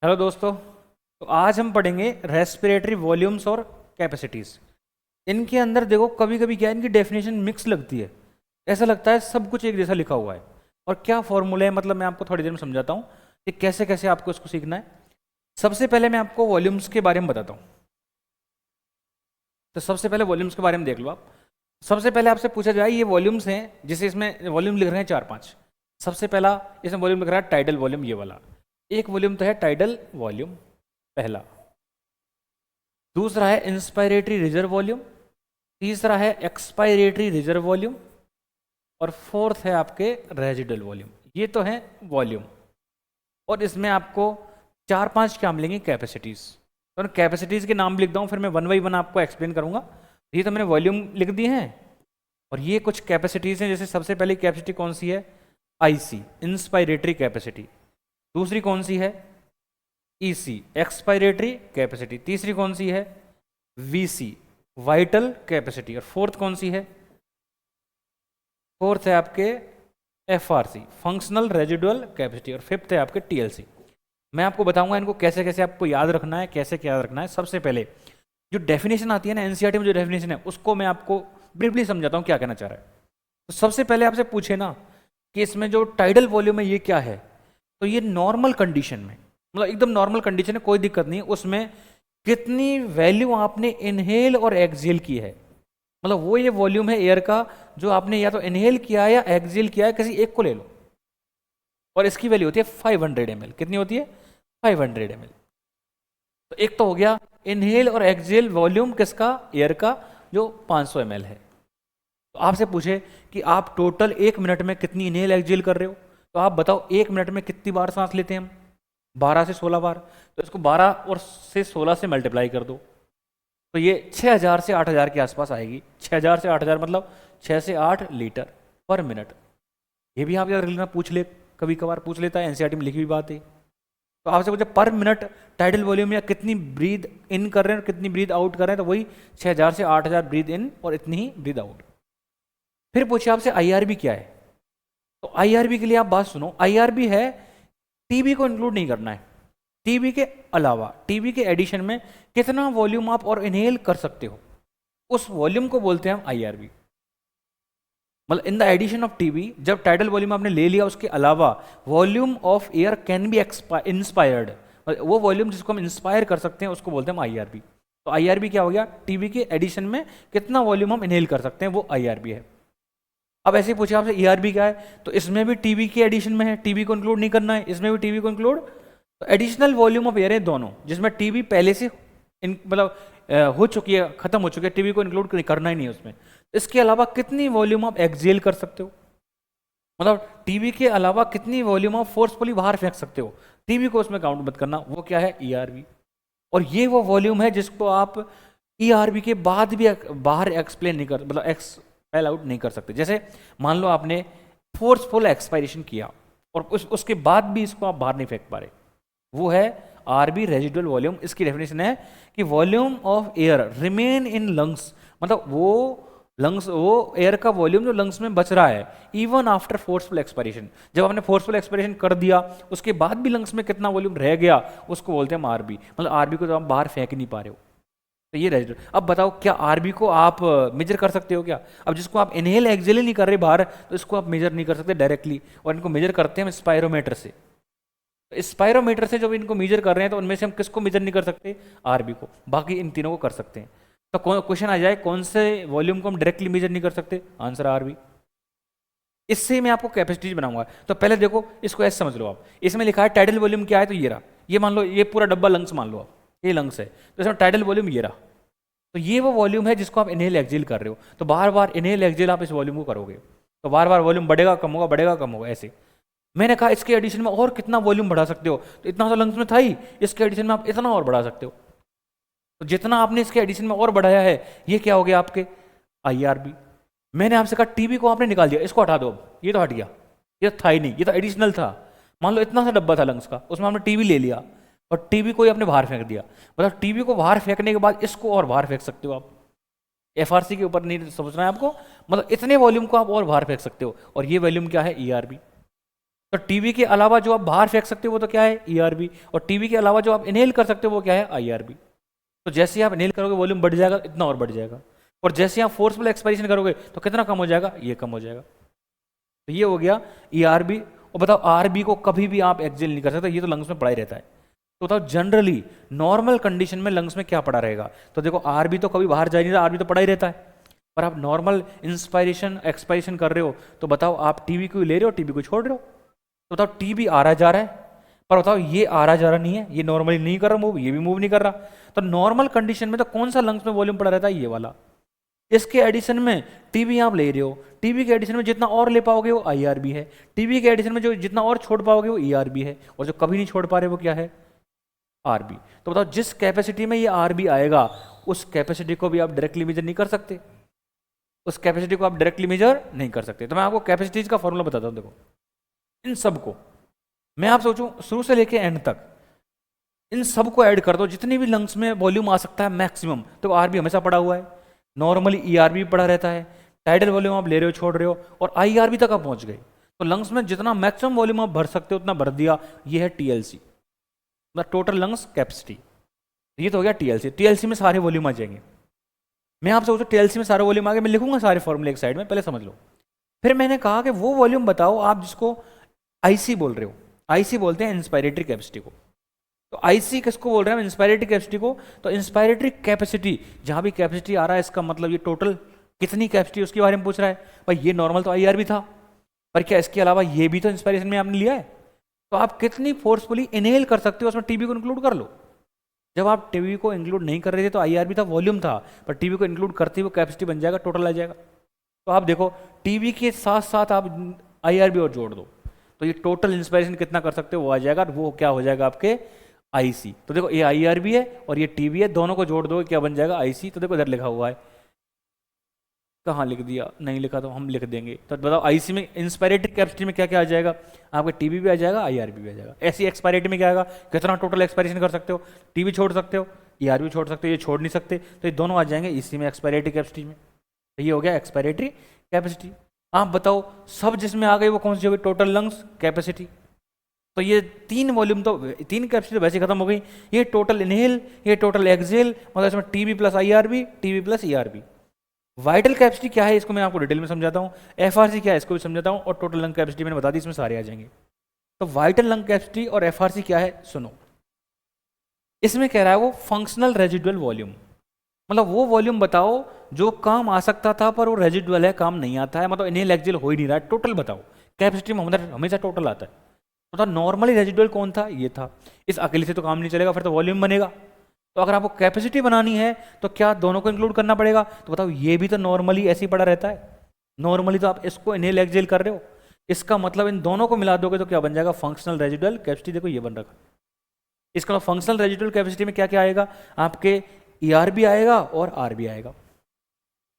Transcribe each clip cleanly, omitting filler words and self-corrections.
Hello दोस्तों। तो आज हम पढ़ेंगे रेस्पिरेटरी वॉल्यूम्स और कैपेसिटीज़। इनके अंदर देखो कभी कभी क्या है, इनकी डेफिनेशन मिक्स लगती है। ऐसा लगता है सब कुछ एक जैसा लिखा हुआ है और क्या फॉर्मूला है, मतलब मैं आपको थोड़ी देर में समझाता हूँ कि कैसे कैसे आपको इसको सीखना है। सबसे पहले मैं आपको वॉल्यूम्स के बारे में बताता हूँ। तो सबसे पहले वॉल्यूम्स के बारे में देख लो आप। सबसे पहले आपसे पूछा जाए ये वॉल्यूम्स हैं, जिसे इसमें वॉल्यूम लिख रहे हैं चार पांच। सबसे पहला इसमें वॉल्यूम लिख रहा है टाइडल वॉल्यूम, ये वाला एक वॉल्यूम तो है टाइडल वॉल्यूम पहला। दूसरा है इंस्पायरेटरी रिजर्व वॉल्यूम। तीसरा है एक्सपायरेटरी रिजर्व वॉल्यूम। और फोर्थ है आपके रेजिडुअल वॉल्यूम। ये तो है वॉल्यूम। और इसमें आपको चार पांच क्या मिलेंगी, कैपेसिटीज। तो कैपेसिटीज के नाम लिख दूँ, फिर मैं वन बाई वन आपको एक्सप्लेन करूंगा। ये तो मैंने वॉल्यूम लिख दिए हैं और ये कुछ कैपेसिटीज हैं। जैसे सबसे पहली कैपेसिटी कौन सी है, आईसी इंस्पायरेटरी कैपेसिटी। दूसरी कौन सी है, ईसी एक्सपायरेटरी कैपेसिटी। तीसरी कौन सी है, वीसी वाइटल कैपेसिटी। और फोर्थ कौन सी है, फोर्थ है आपके एफआरसी फंक्शनल रेजिडुअल कैपेसिटी। और फिफ्थ है आपके टीएलसी। मैं आपको बताऊंगा इनको कैसे कैसे आपको याद रखना है, कैसे क्या याद रखना है। सबसे पहले जो डेफिनेशन आती है ना एनसीईआरटी में, जो डेफिनेशन है उसको मैं आपको ब्रीफली समझाता हूँ क्या कहना चाह रहा है। तो सबसे पहले आपसे पूछे ना कि इसमें जो टाइडल वॉल्यूम है ये क्या है, तो ये नॉर्मल कंडीशन में, मतलब एकदम नॉर्मल कंडीशन है, कोई दिक्कत नहीं, उसमें कितनी वैल्यू आपने इनहेल और एक्सहेल की है। मतलब वो ये वॉल्यूम है एयर का जो आपने या तो इनहेल किया है या एक्सहेल किया है, किसी एक को ले लो। और इसकी वैल्यू होती है 500 ml। कितनी होती है, 500 ml। तो एक तो हो गया इनहेल और एक्सहेल वॉल्यूम किसका, एयर का, जो 500 ml है। तो आपसे पूछे कि आप टोटल एक मिनट में कितनी इनहेल एक्सहेल कर रहे हो, तो आप बताओ एक मिनट में कितनी बार सांस लेते हैं हम, 12 से 16 बार। तो इसको 12 और से 16 से मल्टीप्लाई कर दो, तो ये 6000 से 8000 के आसपास आएगी। 6000 से 8000 मतलब 6 से 8 लीटर पर मिनट। ये भी आप याद रख लेना, पूछ ले, कभी कभार पूछ लेता है, एनसीईआरटी में लिखी हुई बात है। तो आपसे पूछे पर मिनट टाइडल वॉल्यूम या कितनी ब्रीद इन कर रहे हैं और कितनी ब्रीद आउट कर रहे हैं, तो वही 6000 से 8000 ब्रीद इन और इतनी ही ब्रीद आउट। फिर पूछे आपसे आईआरबी क्या है, तो आईआरबी के लिए आप बात सुनो। आईआरबी है, टीबी को इंक्लूड नहीं करना है, टीबी के अलावा, टीबी के एडिशन में कितना वॉल्यूम आप और इनहेल कर सकते हो, उस वॉल्यूम को बोलते हैं हम आईआरबी। मतलब in the addition of TB, जब टाइडल वॉल्यूम आपने ले लिया, उसके अलावा volume of air can be inspired, वो वॉल्यूम जिसको हम इंस्पायर कर सकते हैं उसको बोलते हैं हम आईआरबी। तो आईआरबी क्या हो गया, टीबी के एडिशन में कितना वॉल्यूम हम इनहेल कर सकते हैं, वो आईआरबी है। अब ऐसे ही पूछे आपसे ईआरबी क्या है, तो इसमें भी टीबी के एडिशन में है, टीबी को इंक्लूड नहीं करना है, इसमें भी टीबी को इंक्लूड। तो एडिशनल वॉल्यूम ऑफ एयर है दोनों, जिसमें टीबी पहले से मतलब हो चुकी है, खत्म हो चुकी है, टीबी को इंक्लूड करना ही नहीं है उसमें। इसके अलावा कितनी वॉल्यूम आप एक्सहेल कर सकते हो, मतलब टीबी के अलावा कितनी वॉल्यूम आप फोर्सफुली बाहर फेंक सकते हो, टीबी को उसमें काउंट मत करना, वो क्या है, ईआरबी। और ये वो वॉल्यूम है जिसको आप ईआरबी के बाद भी बाहर एक्सप्लेन नहीं कर, मतलब एक्सपेल आउट नहीं कर सकते। जैसे मान लो आपने फोर्सफुल एक्सपायरेशन किया और उसके बाद भी इसको आप बाहर नहीं फेंक पा रहे, वो है आरबी रेजिडुअल वॉल्यूम। इसकी डेफिनेशन है कि volume of air remain in lungs, मतलब वो लंग्स, वो एयर का वॉल्यूम जो लंग्स में बच रहा है इवन आफ्टर फोर्सफुल एक्सपायरेशन। जब आपने फोर्सफुल एक्सपायरेशन कर दिया उसके बाद भी लंग्स में कितना वॉल्यूम रह गया, उसको बोलते हैं हम आरबी। मतलब आरबी को तो आप बाहर फेंक नहीं पा रहे हो, तो ये रेजिडुअल। अब बताओ क्या आरबी को आप मेजर कर सकते हो क्या? अब जिसको आप इनहेल एक्सहेल नहीं कर रहे बाहर, तो इसको आप मेजर नहीं कर सकते डायरेक्टली, और इनको मेजर करते हैं हम स्पायरोमीटर से। स्पायरोमीटर से जब इनको मेजर कर रहे हैं तो उनमें से हम किसको मेजर नहीं कर सकते, आरबी को, बाकी इन तीनों को कर सकते हैं। तो क्वेश्चन आ जाए कौन से वॉल्यूम को हम डायरेक्टली मेजर नहीं कर सकते, आंसर आरबी। इससे मैं आपको कैपेसिटी बनाऊंगा। तो पहले देखो इसको ऐसे समझ लो आप, इसमें लिखा है टाइडल वॉल्यूम क्या है, तो ये रहा, ये मान लो ये पूरा डब्बा लंग्स मान लो आप, ये लंग्स है, तो इसमें टाइडल वॉल्यूम ये रहा। तो ये वो वॉल्यूम है जिसको आप इनहेल एक्सहेल कर रहे हो। तो बार बार इनहेल एक्सहेल आप इस वॉल्यूम को करोगे तो बार बार वॉल्यूम बढ़ेगा कम होगा, बढ़ेगा कम होगा, ऐसे। मैंने कहा इसके एडिशन में और कितना वॉल्यूम बढ़ा सकते हो, तो इतना तो लंग्स में था ही, इसके एडिशन में आप इतना और बढ़ा सकते हो। तो जितना आपने इसके एडिशन में और बढ़ाया है, ये क्या हो गया आपके आईआरबी। मैंने आपसे कहा टीबी को आपने निकाल दिया, इसको हटा दो, ये तो हट गया, ये था ही नहीं, ये तो एडिशनल था। मान लो इतना सा डब्बा था लंग्स का, उसमें आपने टीबी ले लिया और टीबी को ही आपने बाहर फेंक दिया। मतलब टीबी को बाहर फेंकने के बाद इसको और बाहर फेंक सकते हो आप, एफआरसी के ऊपर नहीं सोचना है आपको, मतलब इतने वॉल्यूम को आप और बाहर फेंक सकते हो। और ये वॉल्यूम क्या है, ईआरबी। तो टीबी के अलावा जो आप बाहर फेंक सकते हो वो तो क्या है, ईआरबी, और टीबी के अलावा जो आप इनहेल कर सकते हो वो क्या है, आईआरबी। तो जैसे ही आप इनहेल करोगे वॉल्यूम बढ़ जाएगा, इतना और बढ़ जाएगा, और जैसे आप फोर्सफुल एक्सपायरेशन करोगे तो कितना कम हो जाएगा, ये कम हो जाएगा। तो ये हो गया ईआरबी। और बताओ आरबी को कभी भी आप एक्सेल नहीं कर सकते, ये तो लंग्स में पड़ा ही रहता है। तो बताओ जनरली नॉर्मल कंडीशन में लंग्स में क्या पड़ा रहेगा, तो देखो आरबी तो कभी बाहर जा नहीं रहा, आरबी तो पड़ा ही रहता है। पर आप नॉर्मल इंस्पायरेशन एक्सपायरेशन कर रहे हो तो बताओ आप टीबी को ले रहे हो, टीबी को छोड़ रहे हो, तो बताओ टीबी आ रहा जा रहा है, पर बताओ ये आ रहा जा रहा नहीं है, ये नॉर्मली नहीं कर रहा मूव, ये भी मूव नहीं कर रहा। तो नॉर्मल कंडीशन में तो कौन सा लंग्स में वॉल्यूम पड़ा रहता है, ये वाला। इसके एडिशन में टीबी आप ले रहे हो, टीबी के एडिशन में जितना और ले पाओगे वो आईआरबी है, टीबी के एडिशन में जो जितना और छोड़ पाओगे वो ईआरबी है, और जो कभी नहीं छोड़ पा रहे वो क्या है, आरबी। तो बताओ जिस कैपेसिटी में ये आरबी आएगा उस कैपेसिटी को भी आप डायरेक्टली मेजर नहीं कर सकते, उस कैपेसिटी को आप डायरेक्टली मेजर नहीं कर सकते। तो मैं आपको कैपेसिटीज का फॉर्मूला बताता हूं, देखो इन सब को मैं आप सोचूं शुरू से लेके एंड तक इन सब को ऐड कर दो, जितनी भी लंग्स में वॉल्यूम आ सकता है मैक्सिमम, तो आरबी हमेशा पड़ा हुआ है, नॉर्मली ईआरबी पड़ा रहता है, टाइडल वॉल्यूम आप ले रहे हो छोड़ रहे हो, और आईआरबी तक आप पहुंच गए। तो लंग्स में जितना मैक्सिमम वॉल्यूम आप भर सकते हो उतना भर दिया, ये है टीएलसी, मतलब टोटल लंग्स कैपेसिटी। ये तो हो गया टीएलसी। टीएलसी में सारे वॉल्यूम आ जाएंगे। मैं आपसे पूछूं टीएलसी में सारे वॉल्यूम आ गए, मैं लिखूंगा सारे फॉर्मूले एक साइड में, पहले समझ लो। फिर मैंने कहा कि वो वॉल्यूम बताओ आप जिसको आईसी बोल रहे हो, आईसी बोलते हैं इंस्पायरेटरी कैपेसिटी को। तो आईसी किसको बोल रहे हैं, इंस्पायरेटरी कैपेसिटी को। तो इंस्पायरेटरी कैपेसिटी, जहां भी कैपेसिटी आ रहा है इसका मतलब ये टोटल कितनी कैपेसिटी उसके बारे में पूछ रहा है। भाई ये नॉर्मल तो आईआरबी था, पर क्या इसके अलावा ये भी तो इंस्पायरेशन में आपने लिया है, तो आप कितनी फोर्सफुली इनहेल कर सकते हो, उसमें टीबी को इंक्लूड कर लो। जब आप टीबी को इंक्लूड नहीं कर रहे थे तो आईआरबी था, वॉल्यूम था, पर टीबी को इंक्लूड करते हुए कैपेसिटी बन जाएगा, टोटल आ जाएगा। तो आप देखो टीबी के साथ साथ आप आईआरबी और जोड़ दो तो ये टोटल इंस्पायरेशन कितना कर सकते हो वो आ जाएगा, वो क्या हो जाएगा आपके आईसी। तो देखो ये आईआरबी है और ये टीबी है, दोनों को जोड़ दो क्या बन जाएगा, आईसी। तो देखो इधर लिखा हुआ है, कहाँ लिख दिया, नहीं लिखा तो हम लिख देंगे। तो बताओ आईसी में इंस्पायरेटरी कैपेसिटी में क्या क्या आ जाएगा, आपका टीबी भी आ जाएगा, आईआरबी भी आ जाएगा। ऐसी एक्सपायरेटरी में क्या आएगा, कितना टोटल एक्सपायरेशन कर सकते हो, टीबी छोड़ सकते हो, ईआरबी छोड़ सकते हो, ये छोड़ नहीं सकते, तो ये दोनों आ जाएंगे इसी में एक्सपायरेटरी कैपेसिटी में। तो ये हो गया एक्सपायरेटरी कैपेसिटी। आप बताओ सब जिसमें आ गई वो कौन सी हो गई, टोटल लंग्स कैपेसिटी। तो ये तीन वॉल्यूम तो तीन कैपेसिटी तो वैसे खत्म हो गई, ये टोटल इनहेल, ये टोटल एक्सहेल, मतलब इसमें TB plus IRB, TB plus ERB. Vital capacity क्या है इसको मैं आपको डिटेल में समझाता हूँ, एफआरसी क्या है इसको भी समझाता हूँ, और टोटल लंग कैपेसिटी मैंने बता दी, इसमें सारे आ जाएंगे। तो वाइटल लंग कैपेसिटी और एफआरसी क्या है सुनो। इसमें कह रहा है वो फंक्शनल रेजिडुअल वॉल्यूम, मतलब वो वॉल्यूम बताओ जो काम आ सकता था पर वो रेजिडुअल है, काम नहीं आता है, मतलब इनहेल एक्सहेल हो ही नहीं रहा है, टोटल बताओ। कैपेसिटी में हमेशा टोटल आता है। तो नॉर्मली रेजिडुअल कौन था, ये था। इस अकेले से तो काम नहीं चलेगा, फिर तो वॉल्यूम बनेगा। तो अगर आपको कैपेसिटी बनानी है तो क्या दोनों को इंक्लूड करना पड़ेगा, तो बताओ ये भी तो नॉर्मली ऐसे ही पड़ा रहता है, नॉर्मली तो आप इसको इनहेल एक्सहेल कर रहे हो, इसका मतलब इन दोनों को मिला दोगे तो क्या बन जाएगा, फंक्शनल रेजिडुअल कैपेसिटी। देखो ये बन रखा। इसका फंक्शनल रेजिडुअल कैपेसिटी में क्या क्या आएगा, आपके ईआरबी आएगा और आरबी आएगा।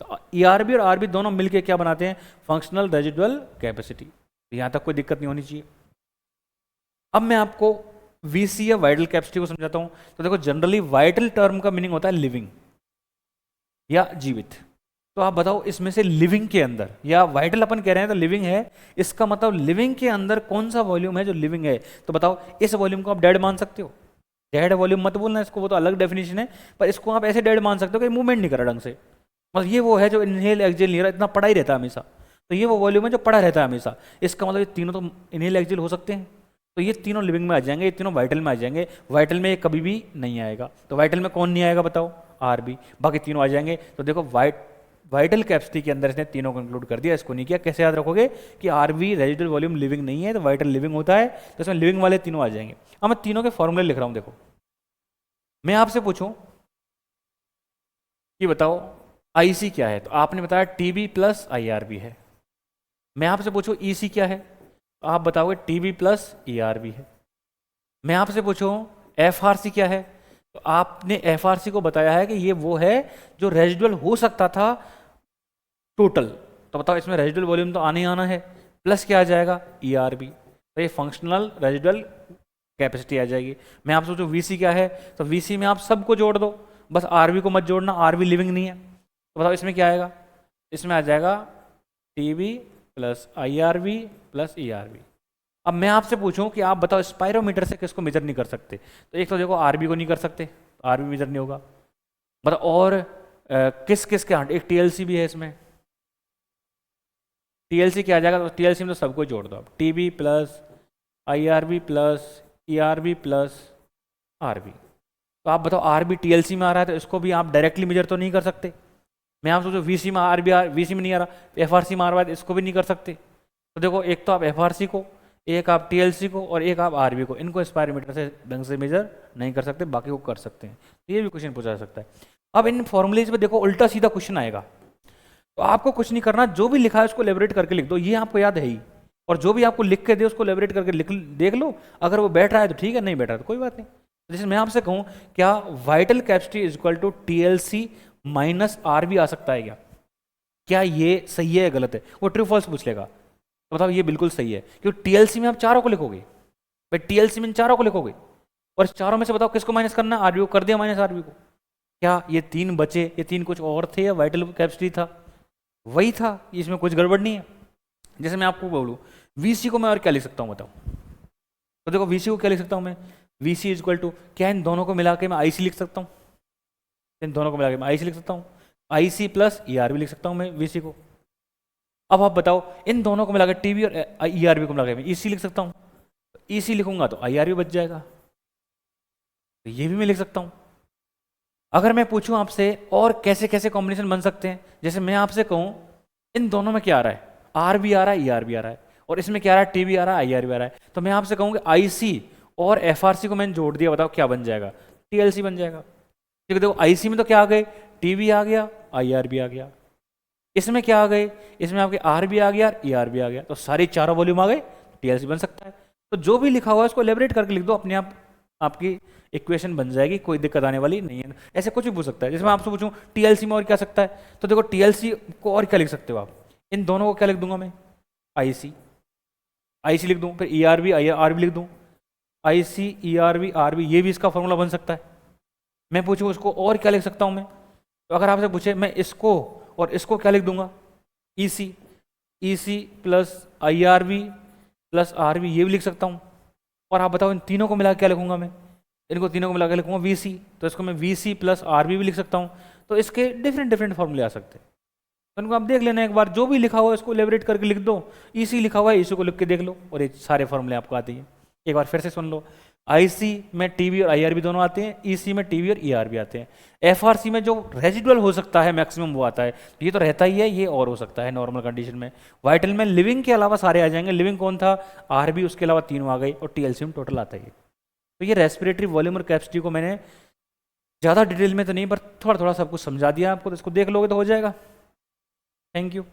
तो ईआरबी और आरबी दोनों मिलके क्या बनाते हैं, फंक्शनल रेजिडुअल कैपेसिटी। तो यहां तक कोई दिक्कत नहीं होनी चाहिए। अब मैं आपको वीसी या वाइटल कैपेसिटी को समझाता हूं। तो देखो जनरली वाइटल टर्म का मीनिंग होता है लिविंग या जीवित। तो आप बताओ इसमें से लिविंग के अंदर, या वाइटल अपन कह रहे हैं तो लिविंग है, इसका मतलब लिविंग के अंदर कौन सा वॉल्यूम है जो लिविंग है। तो बताओ इस वॉल्यूम को आप डेड मान सकते हो, डेड वॉल्यूम मत बोलना इसको, वो तो अलग डेफिनेशन है, पर इसको आप ऐसे डेड मान सकते हो कि मूवमेंट नहीं कर रहा ढंग से, मतलब ये वो है जो इनहेल एक्सहेल नहीं रहा, इतना पड़ा ही रहता है हमेशा। तो ये वो वॉल्यूम है जो पड़ा रहता है हमेशा, इसका मतलब ये तीनों तो इनहेल एक्सहेल हो सकते हैं, तो ये तीनों लिविंग में आ जाएंगे, ये तीनों वाइटल में आ जाएंगे। वाइटल में ये कभी भी नहीं आएगा। तो वाइटल में कौन नहीं आएगा बताओ, आरबी, बाकी तीनों आ जाएंगे। तो देखो वाइटल कैपेसिटी के अंदर इसने तीनों को इंक्लूड कर दिया, इसको नहीं किया। कैसे याद रखोगे कि आरबी रेजिडुअल वॉल्यूम लिविंग नहीं है तो वाइटल लिविंग होता है, तो इसमें लिविंग वाले तीनों आ जाएंगे। अब मैं तीनों के फॉर्मूले लिख रहा हूं। देखो मैं आपसे पूछूं कि बताओ आईसी क्या है, तो आपने बताया टीबी प्लस आईआरबी है। मैं आपसे पूछूं ईसी क्या है, आप बताओगे टीबी प्लस ईआरबी है। मैं आपसे पूछूं एफआरसी क्या है, तो आपने एफआरसी को बताया है कि ये वो है जो रेजिडुअल हो सकता था टोटल। तो बताओ इसमें रेजिडुअल वॉल्यूम तो आने ही आना है, प्लस क्या आ जाएगा, ईआरबी। तो ये फंक्शनल रेजिडुअल कैपेसिटी आ जाएगी। मैं आपसे पूछूं वीसी क्या है, तो वीसी में आप सबको जोड़ दो, बस आरबी को मत जोड़ना, आरबी लिविंग नहीं है। तो बताओ इसमें क्या आएगा, इसमें आ जाएगा TB plus IRB plus ERB. अब मैं आपसे पूछूं कि आप बताओ स्पायरोमीटर से किसको मेजर नहीं कर सकते, तो एक तो देखो आरबी को नहीं कर सकते, आरबी मेजर नहीं होगा। बताओ और किस किस के एक टीएलसी भी है इसमें, टीएलसी क्या आ जाएगा, तो टीएलसी में तो सबको जोड़ दो आप, TB plus IRB plus ERB plus RB. तो आप बताओ आरबी टीएलसी में आ रहा है तो इसको भी आप डायरेक्टली मेजर तो नहीं कर सकते। मैं आप सोचो वीसी में आरबी वीसी में नहीं आ रहा, एफआरसी में आ रहा है तो इसको भी नहीं कर सकते। तो देखो एक तो आप एफआरसी को, एक आप टीएलसी को और एक आप आरबी को, इनको स्पायरोमीटर से ढंग से मेजर नहीं कर सकते, बाकी को कर सकते हैं। तो ये भी क्वेश्चन पूछा जा सकता है। अब इन फॉर्मुलेज में देखो उल्टा सीधा क्वेश्चन आएगा, तो आपको कुछ नहीं करना, जो भी लिखा है उसको लेबरेट करके लिख दो, ये आपको याद है ही, और जो भी आपको लिख के दे उसको लेबरेट करके लिख देख लो, अगर वो बैठ रहा है तो ठीक है, नहीं बैठ रहा है तो कोई बात नहीं। जैसे मैं आपसे कहूँ क्या vital capacity is equal to TLC minus RB आ सकता है क्या ये सही है या गलत है, वो ट्रू फॉल्स पूछ लेगा, तो बताओ ये बिल्कुल सही है, क्योंकि टीएलसी में आप चारों को लिखोगे, भाई टीएलसी में चारों को लिखोगे, और इस चारों में से बताओ किसको माइनस करना है, आरबी को कर दिया माइनस आरबी को, क्या ये तीन बचे, ये तीन कुछ और थे या वाइटल कैपेसिटी था, वही था, इसमें कुछ गड़बड़ नहीं है। जैसे मैं आपको बोलूँ वीसी को मैं और क्या लिख सकता हूँ बताओ, तो देखो वीसी को क्या लिख सकता हूँ मैं, वीसी इज इक्वल टू, क्या इन दोनों को मिला के मैं आईसी लिख सकता हूँ, इन दोनों को मिला के मैं आईसी लिख सकता हूँ, आईसी प्लस ईआरबी लिख सकता हूँ मैं वीसी को। अब आप बताओ इन दोनों को मिलाकर टीबी और ईआरबी को मिलाकर मैं ईसी लिख सकता हूँ, ईसी लिखूंगा तो आईआरबी बच जाएगा, तो ये भी मैं लिख सकता हूँ। अगर मैं पूछूं आपसे और कैसे कैसे कॉम्बिनेशन बन सकते हैं, जैसे मैं आपसे कहूं इन दोनों में क्या आ रहा है, आर भी आ रहा है ईआर भी आ रहा है, और इसमें क्या आ रहा है, टी भी आ रहा है आईआर भी आ रहा है, तो मैं आपसे कहूंगा आईसी और एफआरसी को मैंने जोड़ दिया, बताओ क्या बन जाएगा, टीएलसी बन जाएगा। क्योंकि देखो आईसी में तो क्या आ गए, टी भी आ गया आईआर भी आ गया, इसमें क्या आ गए, इसमें आपके आर भी आ गया ईआर भी आ गया, तो सारे चारों वॉल्यूम आ गए, टीएलसी बन सकता है। तो जो भी लिखा हुआ है उसको एलेबरेट करके लिख दो, अपने आप आपकी इक्वेशन बन जाएगी, कोई दिक्कत आने वाली नहीं है। ऐसे कुछ भी पूछ सकता है, जैसे मैं आपसे पूछूं टीएलसी में और क्या सकता है, तो देखो टीएलसी को और क्या लिख सकते हो आप, इन दोनों को क्या लिख दूंगा मैं, आईसी, आईसी लिख दूं, फिर ईआरबी आरबी लिख दूं, आईसी ईआरबी आरबी, ये भी इसका फॉर्मूला बन सकता है। मैं पूछूं उसको और क्या लिख सकता हूं मैं, तो अगर आपसे पूछे मैं इसको और इसको क्या लिख दूंगा, EC, EC plus IRB plus RB, ये भी लिख सकता हूँ। और आप बताओ इन तीनों को मिला के क्या लिखूंगा मैं, इनको तीनों को मिला के लिखूंगा वीसी, तो इसको मैं वीसी प्लस आरबी भी लिख सकता हूँ। तो इसके डिफरेंट डिफरेंट फॉर्मूले आ सकते हैं, तो इनको आप देख लेना एक बार, जो भी लिखा हुआ है इसको लेबरेट करके लिख दो, ईसी लिखा हुआ है ईसी को लिख के देख लो, और ये सारे फॉर्मूले आपको आते हैं। एक बार फिर से सुन लो, आईसी में टीबी और आईआरबी दोनों आते हैं, ईसी में टीबी और ईआरबी आते हैं, एफआरसी में जो रेजिडुअल हो सकता है मैक्सिमम वो आता है, ये तो रहता ही है, ये और हो सकता है नॉर्मल कंडीशन में। वाइटल में लिविंग के अलावा सारे आ जाएंगे, लिविंग कौन था, आरबी, उसके अलावा तीनों आ गई, और टीएलसी में टोटल आता है। तो ये रेस्पिरेटरी वॉल्यूम और कैपेसिटी को मैंने ज़्यादा डिटेल में तो नहीं, पर थोड़ा थोड़ा सब कुछ समझा दिया आपको, तो इसको देख लोगे तो हो जाएगा। Thank you.